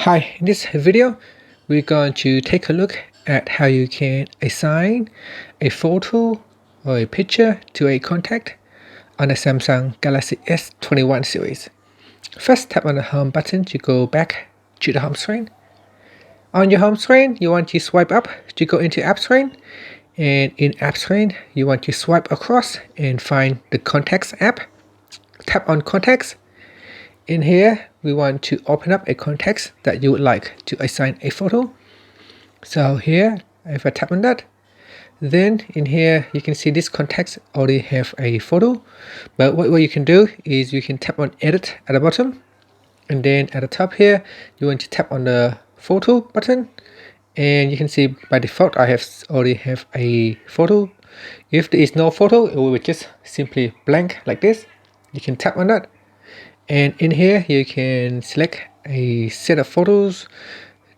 Hi, in this video, we're going to take a look at how you can assign a photo or a picture to a contact on the Samsung Galaxy S21 series. First, tap on the home button to go back to the home screen. On your home screen, you want to swipe up to go into app screen. And in app screen, you want to swipe across and find the contacts app. Tap on contacts. In here, we want to open up a context that you would like to assign a photo. So here, if I tap on that, then in here, you can see this context already have a photo. But what you can do is you can tap on edit at the bottom. And then at the top here, you want to tap on the photo button. And you can see by default, I already have a photo. If there is no photo, it will just simply blank like this. You can tap on that. And in here, you can select a set of photos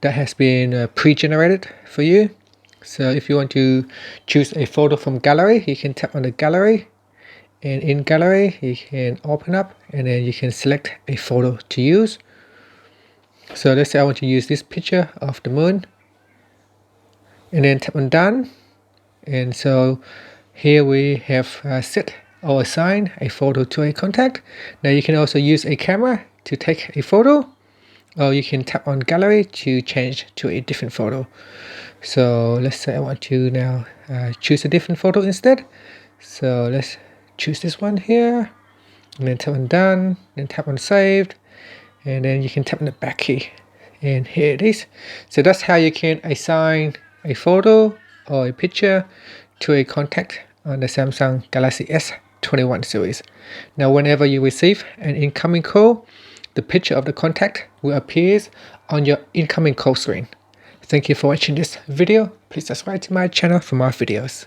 that has been pre-generated for you. So if you want to choose a photo from gallery, you can tap on the gallery. And in gallery, you can open up and then you can select a photo to use. So let's say I want to use this picture of the moon. And then tap on done. And so here we have set or assign a photo to a contact. Now you can also use a camera to take a photo, or you can tap on gallery to change to a different photo. So let's say I want to now choose a different photo instead. So let's choose this one here, and then tap on done, then tap on saved, and then you can tap on the back key, and here it is. So that's how you can assign a photo or a picture to a contact on the Samsung Galaxy S21 series. Now whenever you receive an incoming call, the picture of the contact will appear on your incoming call screen. Thank you for watching this video. Please subscribe to my channel for more videos.